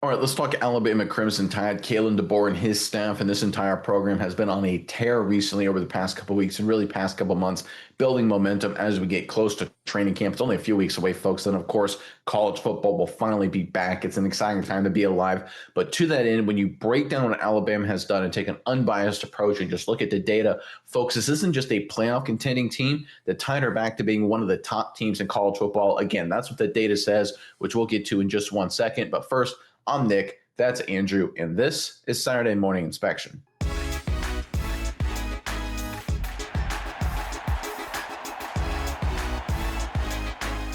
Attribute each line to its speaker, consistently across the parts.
Speaker 1: All right, let's talk Alabama Crimson Tide. Kalen DeBoer and his staff and this entire program has been on a tear recently over the past couple of weeks and really past couple of months, building momentum as we get close to training camp. It's only a few weeks away, folks. Then, of course, college football will finally be back. It's an exciting time to be alive. But to that end, when you break down what Alabama has done and take an unbiased approach and just look at the data, folks, this isn't just a playoff contending team. The Tide are back to being one of the top teams in college football. Again, that's what the data says, which we'll get to in just one second. But first, I'm Nick, that's Andrew, and this is Saturday Morning Inspection.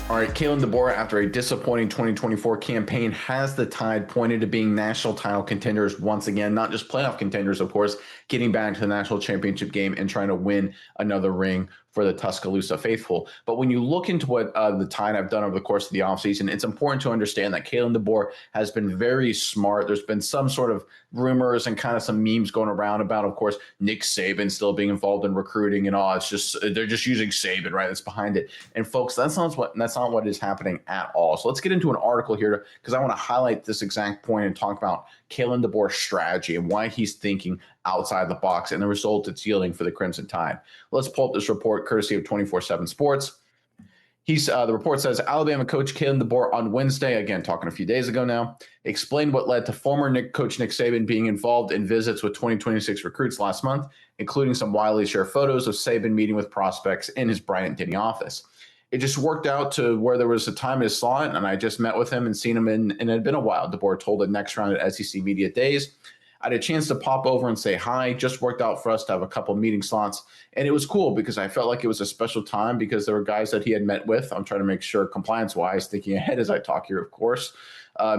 Speaker 1: All right, Kalen DeBoer, after a disappointing 2024 campaign, has the Tide pointed to being national title contenders once again, not just playoff contenders, of course, getting back to the national championship game and trying to win another ring for the Tuscaloosa faithful. But when you look into what the Tide have done over the course of the offseason, it's important to understand that Kalen DeBoer has been very smart. There's been some sort of rumors and kind of some memes going around about, of course, Nick Saban still being involved in recruiting and all. It's just they're just using Saban, right? That's behind it. And folks, that's not what is happening at all. So let's get into an article here because I want to highlight this exact point and talk about Kalen DeBoer's strategy and why he's thinking outside the box and the result it's yielding for the Crimson Tide. Let's pull up this report courtesy of 24/7 Sports. The report says Alabama coach Kalen DeBoer on Wednesday, again talking a few days ago now, explained what led to former coach Nick Saban being involved in visits with 2026 recruits last month, including some widely shared photos of Saban meeting with prospects in his Bryant-Denny office. It just worked out to where there was a time I saw it, and I just met with him and seen him, and it had been a while. DeBoer told the Next Round at SEC Media Days. I had a chance to pop over and say hi. Just worked out for us to have a couple meeting slots. And it was cool because I felt like it was a special time because there were guys that he had met with. I'm trying to make sure compliance-wise, thinking ahead as I talk here, of course,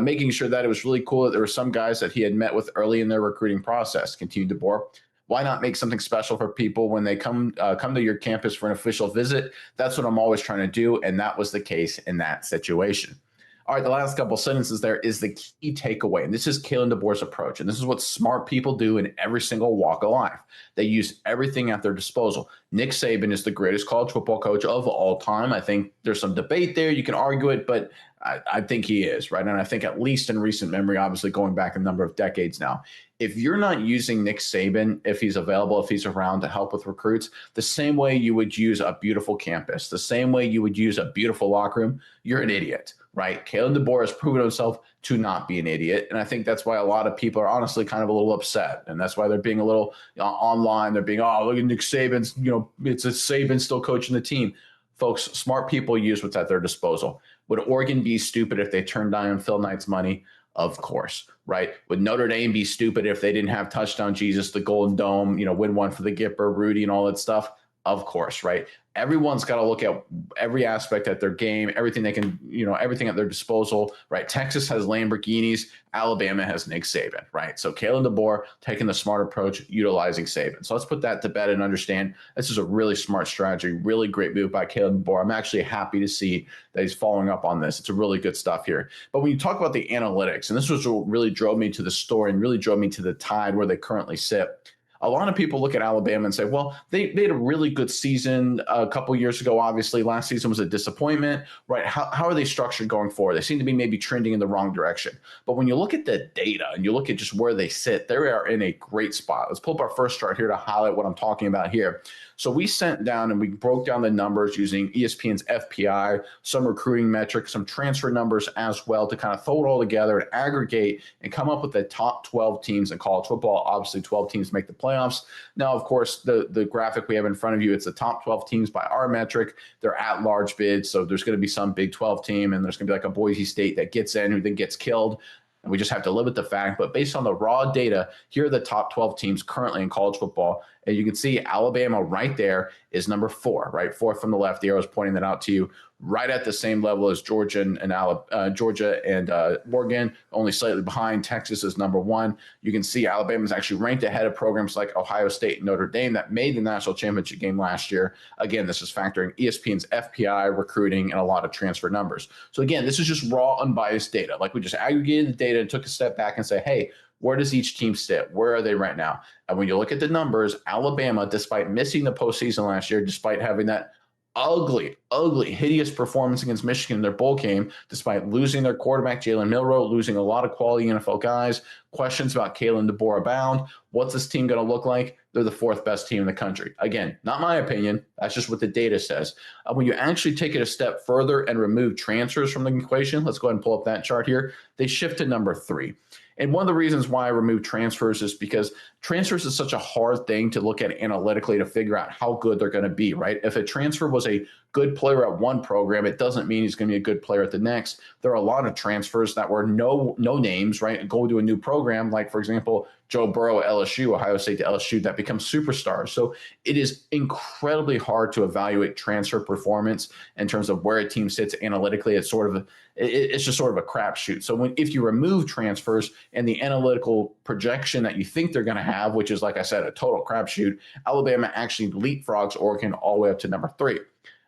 Speaker 1: making sure that it was really cool that there were some guys that he had met with early in their recruiting process, continued DeBoer. Why not make something special for people when they come to your campus for an official visit? That's what I'm always trying to do, and that was the case in that situation. All right, the last couple sentences there is the key takeaway, and this is Kalen DeBoer's approach, and this is what smart people do in every single walk of life. They use everything at their disposal. Nick Saban is the greatest college football coach of all time. I think there's some debate there. You can argue it, but I think he is, right? And I think at least in recent memory, obviously going back a number of decades now, if you're not using Nick Saban, if he's available, if he's around to help with recruits, the same way you would use a beautiful campus, the same way you would use a beautiful locker room, you're an idiot, right? Kalen DeBoer has proven himself to not be an idiot. And I think that's why a lot of people are honestly kind of a little upset. And that's why they're being a little online. They're being, oh, look at Nick Saban's, it's a Saban still coaching the team. Folks, smart people use what's at their disposal. Would Oregon be stupid if they turned down Phil Knight's money? Of course, right? Would Notre Dame be stupid if they didn't have touchdown Jesus, the Golden Dome, win one for the Gipper, Rudy, and all that stuff? Of course, right? Everyone's got to look at every aspect at their game, everything they can, everything at their disposal, right? Texas has Lamborghinis, Alabama has Nick Saban, right? So Kalen DeBoer taking the smart approach, utilizing Saban. So let's put that to bed and understand this is a really smart strategy, really great move by Kalen DeBoer. I'm actually happy to see that he's following up on this. It's a really good stuff here. But when you talk about the analytics, and this was what really drove me to the story and really drove me to the Tide where they currently sit. A lot of people look at Alabama and say, well, they had a really good season a couple years ago. Obviously, last season was a disappointment, right? How are they structured going forward? They seem to be maybe trending in the wrong direction. But when you look at the data and you look at just where they sit, they are in a great spot. Let's pull up our first chart here to highlight what I'm talking about here. So we sent down and we broke down the numbers using ESPN's FPI, some recruiting metrics, some transfer numbers as well to kind of throw it all together and aggregate and come up with the top 12 teams in college football. Obviously, 12 teams make the playoffs. Now, of course, the graphic we have in front of you, it's the top 12 teams by our metric. They're at large bids, so there's going to be some Big 12 team, and there's going to be like a Boise State that gets in who then gets killed. And we just have to live with the fact. But based on the raw data, here are the top 12 teams currently in college football. And you can see Alabama right there is number 4, right? 4th from the left. The arrow is pointing that out to you. Right at the same level as Georgia and Oregon, only slightly behind. Texas is number 1. You can see Alabama is actually ranked ahead of programs like Ohio State and Notre Dame that made the national championship game last year. Again, this is factoring ESPN's FPI, recruiting, and a lot of transfer numbers. So again, this is just raw, unbiased data. Like we just aggregated the data and took a step back and say, hey, where does each team sit? Where are they right now? And when you look at the numbers, Alabama, despite missing the postseason last year, despite having that ugly ugly, hideous performance against Michigan in their bowl game, despite losing their quarterback, Jalen Milroe, losing a lot of quality NFL guys. Questions about Kalen DeBoer abound. What's this team going to look like? They're the fourth best team in the country. Again, not my opinion. That's just what the data says. When you actually take it a step further and remove transfers from the equation, let's go ahead and pull up that chart here. They shift to number 3. And one of the reasons why I remove transfers is because transfers is such a hard thing to look at analytically to figure out how good they're going to be, right? If a transfer was a good player at one program, it doesn't mean he's going to be a good player at the next. There are a lot of transfers that were no names, right? And go to a new program, like, for example, Joe Burrow at LSU, Ohio State to LSU, that become superstars. So it is incredibly hard to evaluate transfer performance in terms of where a team sits analytically. It's just sort of a crapshoot. So if you remove transfers and the analytical projection that you think they're going to have, which is, like I said, a total crapshoot, Alabama actually leapfrogs Oregon all the way up to number 3.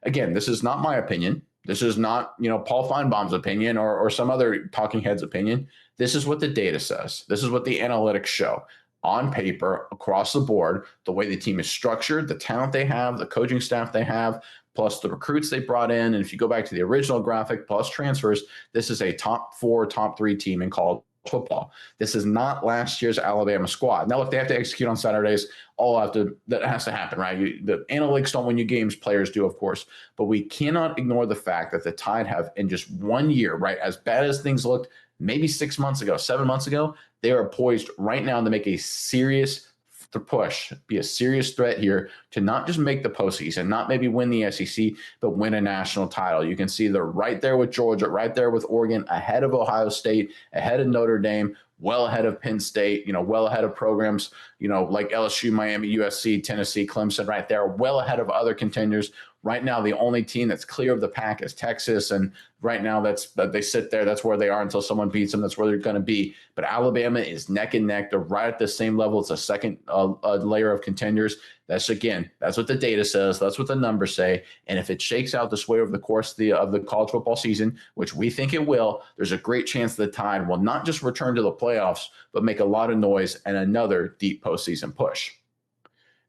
Speaker 1: Again, this is not my opinion. This is not, Paul Feinbaum's opinion or some other talking head's opinion. This is what the data says. This is what the analytics show. On paper, across the board, the way the team is structured, the talent they have, the coaching staff they have, plus the recruits they brought in. And if you go back to the original graphic, plus transfers, this is a top 4, top 3 team in college football. This is not last year's Alabama squad. Now, look, they have to execute on Saturdays. That has to happen, right? The analytics don't win you games, players do, of course. But we cannot ignore the fact that the Tide have, in just 1 year, right, as bad as things looked maybe 6 months ago, 7 months ago, they are poised right now to make a serious push, be a serious threat here to not just make the postseason, not maybe win the SEC, but win a national title. You can see they're right there with Georgia, right there with Oregon, ahead of Ohio State, ahead of Notre Dame, well ahead of Penn State, well ahead of programs, like LSU, Miami, USC, Tennessee, Clemson, right there, well ahead of other contenders. Right now, the only team that's clear of the pack is Texas, and right now they sit there. That's where they are until someone beats them. That's where they're going to be. But Alabama is neck and neck. They're right at the same level. It's a second layer of contenders. That's what the data says. That's what the numbers say. And if it shakes out this way over the course of the college football season, which we think it will, there's a great chance the Tide will not just return to the playoffs, but make a lot of noise and another deep postseason push.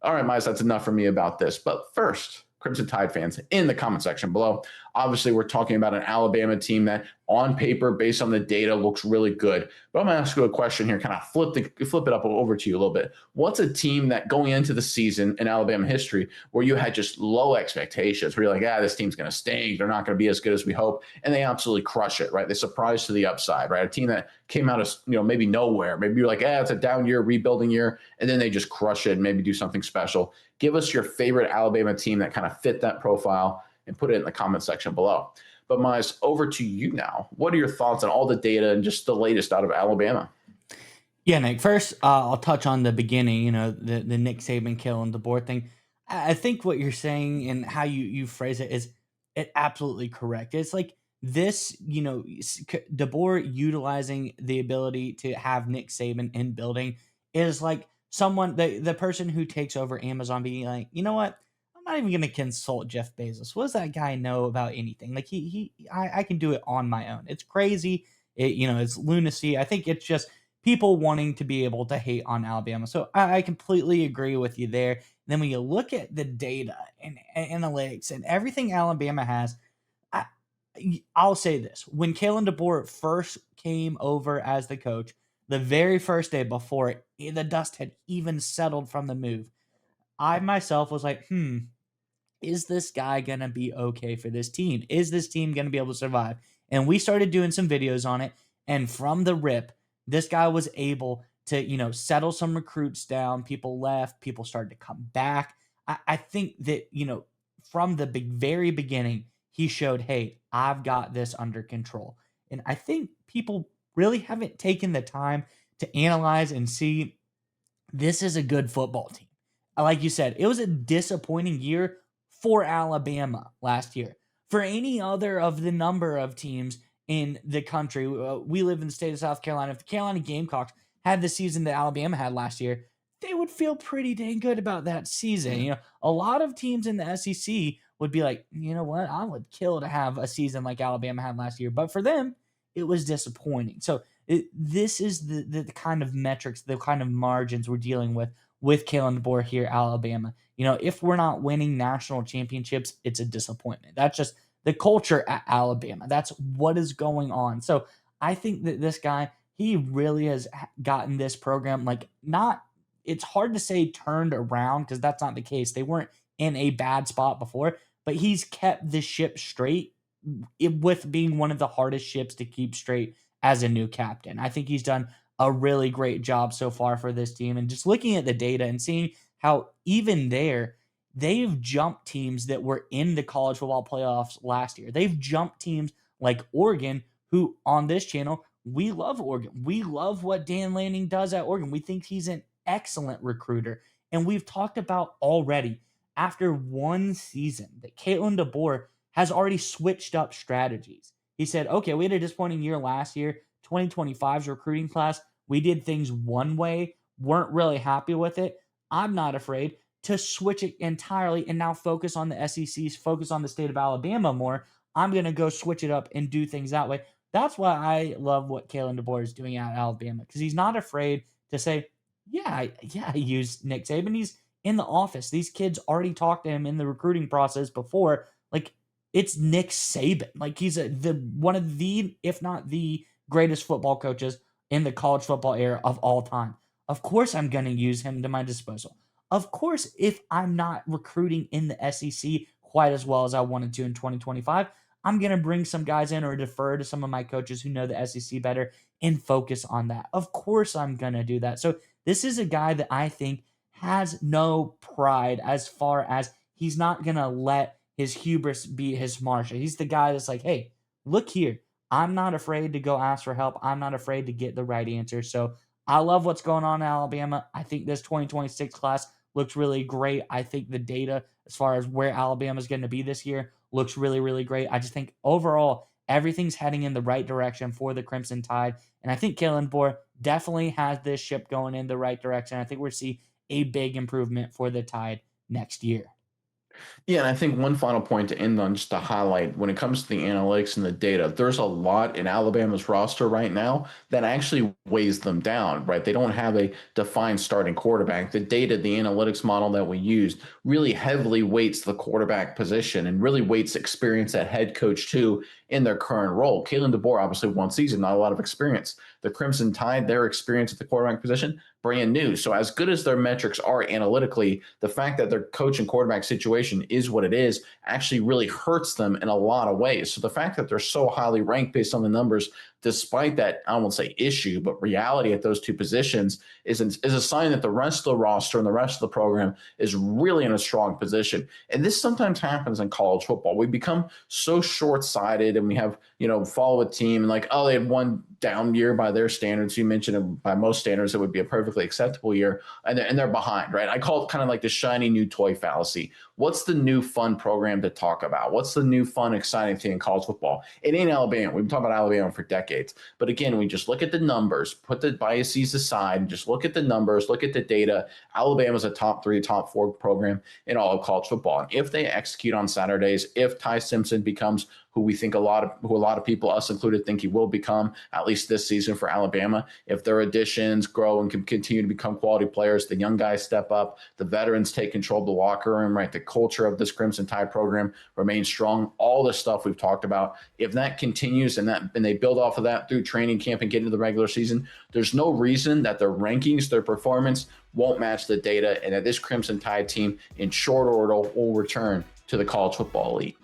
Speaker 1: All right, Miles, that's enough for me about this. But first, Crimson Tide fans in the comment section below. Obviously, we're talking about an Alabama team that on paper, based on the data, looks really good. But I'm going to ask you a question here, kind of flip it up over to you a little bit. What's a team that going into the season in Alabama history where you had just low expectations, where you're like, this team's going to stink. They're not going to be as good as we hope. And they absolutely crush it, right? They surprise to the upside, right? A team that came out of, maybe nowhere. Maybe you're like, it's a down year, rebuilding year. And then they just crush it and maybe do something special. Give us your favorite Alabama team that kind of fit that profile and put it in the comment section below. But Miles, over to you now. What are your thoughts on all the data and just the latest out of Alabama?
Speaker 2: Yeah, Nick. First, I'll touch on the beginning. The Nick Saban, Kalen DeBoer thing. I think what you're saying and how you phrase it is absolutely correct. It's like this, DeBoer utilizing the ability to have Nick Saban in building is like someone the person who takes over Amazon being like, you know what? I'm not even going to consult Jeff Bezos. What does that guy know about anything? Like I can do it on my own. It's crazy. It's lunacy. I think it's just people wanting to be able to hate on Alabama. So I completely agree with you there. And then when you look at the data and analytics and everything Alabama has, I'll say this. When Kalen DeBoer first came over as the coach, the very first day before the dust had even settled from the move, I myself was like, is this guy going to be okay for this team? Is this team going to be able to survive? And we started doing some videos on it. And from the rip, this guy was able to, settle some recruits down. People left. People started to come back. I think that, from the very beginning, he showed, hey, I've got this under control. And I think people really haven't taken the time to analyze and see this is a good football team. Like you said, it was a disappointing year for Alabama last year. For any other of the number of teams in the country, we live in the state of South Carolina. If the Carolina Gamecocks had the season that Alabama had last year, they would feel pretty dang good about that season. A lot of teams in the SEC would be like, you know what, I would kill to have a season like Alabama had last year. But for them, it was disappointing. So this is the kind of metrics, the kind of margins we're dealing with with Kalen DeBoer here at Alabama. If we're not winning national championships, it's a disappointment. That's just the culture at Alabama. That's what is going on. So I think that this guy, he really has gotten this program like not, it's hard to say turned around because that's not the case. They weren't in a bad spot before, but he's kept the ship straight with being one of the hardest ships to keep straight as a new captain. I think he's done a really great job so far for this team. And just looking at the data and seeing how even there, they've jumped teams that were in the college football playoffs last year. They've jumped teams like Oregon, who on this channel, we love Oregon. We love what Dan Lanning does at Oregon. We think he's an excellent recruiter. And we've talked about already after one season that Kalen DeBoer has already switched up strategies. He said, okay, we had a disappointing year last year, 2025's recruiting class. We did things one way, weren't really happy with it. I'm not afraid to switch it entirely and now focus on the SECs, focus on the state of Alabama more. I'm going to go switch it up and do things that way. That's why I love what Kalen DeBoer is doing at Alabama, because he's not afraid to say, I use Nick Saban. He's in the office. These kids already talked to him in the recruiting process before. Like, it's Nick Saban. Like, he's the one of the, if not the greatest football coaches in the college football era of all time. Of course, I'm going to use him to my disposal. Of course, if I'm not recruiting in the SEC quite as well as I wanted to in 2025, I'm going to bring some guys in or defer to some of my coaches who know the SEC better and focus on that. Of course, I'm going to do that. So this is a guy that I think has no pride as far as he's not going to let his hubris be his marshal. He's the guy that's like, hey, look here. I'm not afraid to go ask for help. I'm not afraid to get the right answer. So I love what's going on in Alabama. I think this 2026 class looks really great. I think the data as far as where Alabama is going to be this year looks really, really great. I just think overall, everything's heading in the right direction for the Crimson Tide. And I think Kalen DeBoer definitely has this ship going in the right direction. I think we're seeing a big improvement for the Tide next year.
Speaker 1: Yeah, and I think one final point to end on, just to highlight, when it comes to the analytics and the data, there's a lot in Alabama's roster right now that actually weighs them down, right? They don't have a defined starting quarterback. The data, the analytics model that we used really heavily weights the quarterback position and really weights experience at head coach too in their current role. Kalen DeBoer, obviously one season, not a lot of experience. The Crimson Tide, their experience at the quarterback position, brand new. So as good as their metrics are analytically, the fact that their coach and quarterback situation is what it is actually really hurts them in a lot of ways. So the fact that they're so highly ranked based on the numbers, despite that, I won't say issue, but reality at those two positions is a sign that the rest of the roster and the rest of the program is really in a strong position. And this sometimes happens in college football. We become so short-sighted and we have, follow a team and like, oh, they had one down year by their standards. You mentioned it, by most standards, it would be a perfectly acceptable year, and they're behind, right? I call it kind of like the shiny new toy fallacy. What's the new fun program to talk about? What's the new fun, exciting thing in college football? It ain't Alabama. We've been talking about Alabama for decades. But again, we just look at the numbers, put the biases aside, and just look at the numbers, look at the data. Alabama's a top 3, top 4 program in all of college football. And if they execute on Saturdays, if Ty Simpson becomes who we think a lot of people, us included, think he will become, at least this season for Alabama. If their additions grow and can continue to become quality players, the young guys step up, the veterans take control of the locker room, right? The culture of this Crimson Tide program remains strong. All the stuff we've talked about, if that continues and they build off of that through training camp and get into the regular season, there's no reason that their rankings, their performance won't match the data, and that this Crimson Tide team in short order will return to the college football elite.